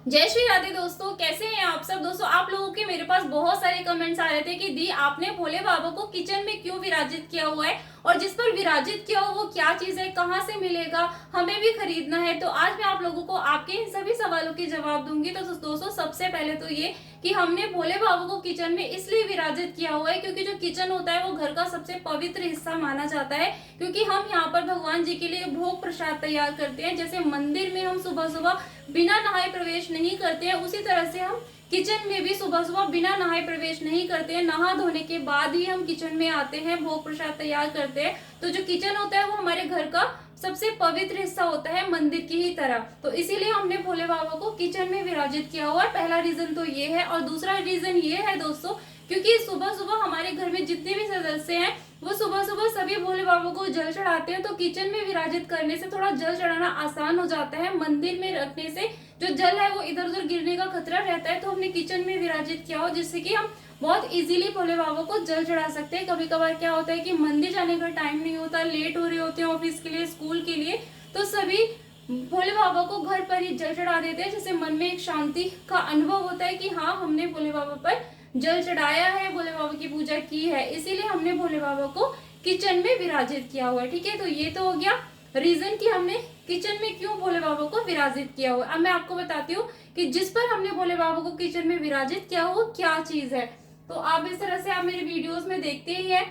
जय श्री राधे दोस्तों, कैसे हैं आप सब। दोस्तों आप लोगों के मेरे पास बहुत सारे कमेंट्स आ रहे थे कि दी आपने भोले बाबा को किचन में क्यों विराजित किया हुआ है और जिस पर विराजित किया हो वो क्या चीज है, कहाँ से मिलेगा, हमें भी खरीदना है। तो आज मैं आप लोगों को आपके इन सभी सवालों के जवाब दूंगी। तो दोस्तों सबसे पहले तो ये कि हमने भोले बाबा को किचन में इसलिए विराजित किया हुआ है क्योंकि जो किचन होता है वो घर का सबसे पवित्र हिस्सा माना जाता है। क्योंकि हम यहाँ पर भगवान जी के लिए भोग प्रसाद तैयार करते हैं। जैसे मंदिर में हम सुबह सुबह बिना नहाए प्रवेश नहीं करते हैं, उसी तरह से हम किचन में भी सुबह सुबह बिना नहाए प्रवेश नहीं करते हैं। नहा धोने के बाद ही हम किचन में आते हैं, भोग प्रसाद तैयार करते हैं। तो जो किचन होता है वो हमारे घर का सबसे पवित्र हिस्सा होता है, मंदिर की ही तरह। तो इसीलिए हमने भोले बाबा को किचन में विराजित किया हुआ है। पहला रीजन तो ये है। और दूसरा रीजन ये है दोस्तों, क्योंकि सुबह सुबह हमारे घर में जितने भी सदस्य हैं वो सुबह सुबह सभी भोले बाबा को जल चढ़ाते हैं। तो किचन में विराजित करने से थोड़ा जल चढ़ाना आसान हो जाता है। मंदिर में रखने से जो जल है वो इधर उधर गिरने का खतरा रहता है। तो हमने किचन में विराजित किया हो जिससे कि हम बहुत इजीली भोले बाबा को जल चढ़ा सकते हैं। कभी कभार क्या होता है कि मंदिर जाने का टाइम नहीं होता, लेट हो रहे होते हैं ऑफिस के लिए, स्कूल के लिए, तो सभी भोले बाबा को घर पर ही जल चढ़ा देते हैं। जैसे मन में एक शांति का अनुभव होता है कि हाँ हमने भोले बाबा पर जल चढ़ाया है, भोले बाबा की पूजा की है, इसीलिए हमने भोले बाबा को किचन में विराजित किया हुआ है। ठीक है, तो ये तो हो गया रीजन कि हमने किचन में क्यों भोले बाबा को विराजित किया हुआ है। अब मैं आपको बताती हूँ कि जिस पर हमने भोले बाबा को किचन में विराजित किया हो क्या चीज है। तो आप इस तरह से आप मेरे वीडियोस में देखते ही है,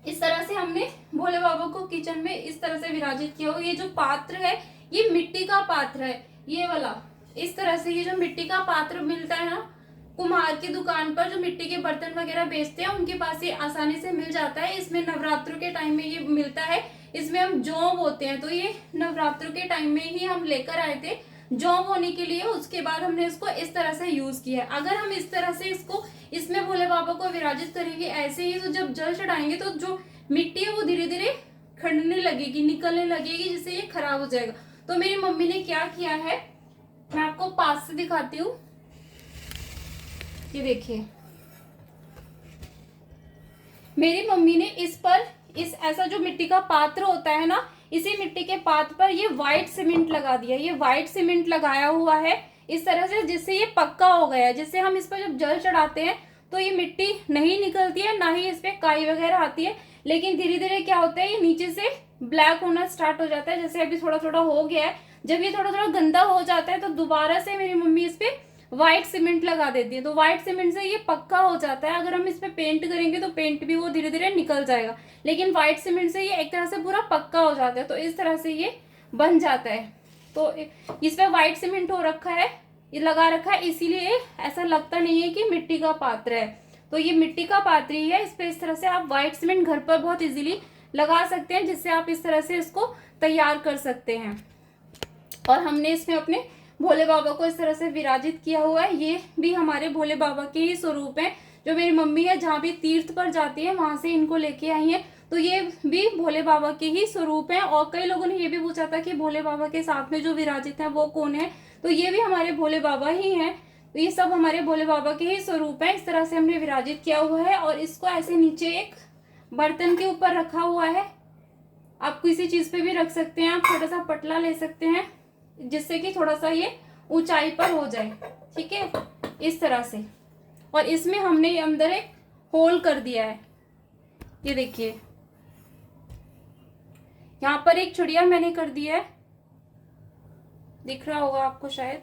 इस तरह से हमने भोले बाबा को किचन में इस तरह से विराजित किया हो। ये जो पात्र है ये मिट्टी का पात्र है, ये वाला। इस तरह से ये जो मिट्टी का पात्र मिलता है ना, कुम्हार की दुकान पर जो मिट्टी के बर्तन वगैरह बेचते हैं उनके पास ये आसानी से मिल जाता है। इसमें नवरात्रों के टाइम में ये मिलता है। इसमें हम जौ बोते हैं, तो ये नवरात्रों के टाइम में ही हम लेकर आए थे जौ बोने के लिए। उसके बाद हमने इसको इस तरह से यूज किया है। अगर हम इस तरह से इसको इसमें भोले बाबा को विराजित करेंगे ऐसे ही, तो जब जल चढ़ाएंगे तो जो मिट्टी है वो धीरे धीरे खंडने लगेगी, निकलने लगेगी, जिससे ये खराब हो जाएगा। तो मेरी मम्मी ने क्या किया है, मैं आपको पास से दिखाती हूँ। ये देखिए, मेरी मम्मी ने इस पर इस ऐसा जो मिट्टी का पात्र होता है ना, इसी मिट्टी के पात्र पर ये व्हाइट सीमेंट लगा दिया। ये व्हाइट सीमेंट लगाया हुआ है इस तरह से, जिससे ये पक्का हो गया है। जिससे हम इस पर जब जल चढ़ाते हैं तो ये मिट्टी नहीं निकलती है, ना ही इस पे काई वगैरह आती है। लेकिन धीरे धीरे क्या होता है, ये नीचे से ब्लैक होना स्टार्ट हो जाता है। जैसे अभी थोड़ा थोड़ा हो गया है। जब ये थोड़ा थोड़ा गंदा हो जाता है तो दोबारा से मेरी मम्मी इस पे व्हाइट सीमेंट लगा देती है। तो व्हाइट सीमेंट से ये पक्का हो जाता है। अगर हम इस पे पेंट करेंगे तो पेंट भी वो धीरे धीरे निकल जाएगा, लेकिन व्हाइट सीमेंट से ये एक तरह से पूरा पक्का हो जाता है। तो इस तरह से ये बन जाता है। तो इस पे व्हाइट सीमेंट हो रखा है, ये लगा रखा है, इसीलिए ऐसा लगता नहीं है कि मिट्टी का पात्र है। तो ये मिट्टी का पात्र ही है। इस पे इस तरह से आप व्हाइट सीमेंट घर पर बहुत इजीली लगा सकते हैं, जिससे आप इस तरह से इसको तैयार कर सकते हैं। और हमने इसमें अपने भोले बाबा को इस तरह से विराजित किया हुआ है। ये भी हमारे भोले बाबा के ही स्वरूप हैं। जो मेरी मम्मी है जहाँ भी तीर्थ पर जाती है वहां से इनको लेके आई है। तो ये भी भोले बाबा के ही स्वरूप हैं। और कई लोगों ने ये भी पूछा था कि भोले बाबा के साथ में जो विराजित है वो कौन है, तो ये भी हमारे भोले बाबा ही हैं। तो ये सब हमारे भोले बाबा के ही स्वरूप है। इस तरह से हमने विराजित किया हुआ है। और इसको ऐसे नीचे एक बर्तन के ऊपर रखा हुआ है। आप किसी चीज पे भी रख सकते हैं, आप छोटा सा पटला ले सकते हैं जिससे कि थोड़ा सा ये ऊंचाई पर हो जाए। ठीक है, इस तरह से। और इसमें हमने अंदर एक होल कर दिया है। ये देखिए, यहाँ पर एक चिड़िया मैंने कर दिया है, दिख रहा होगा आपको शायद।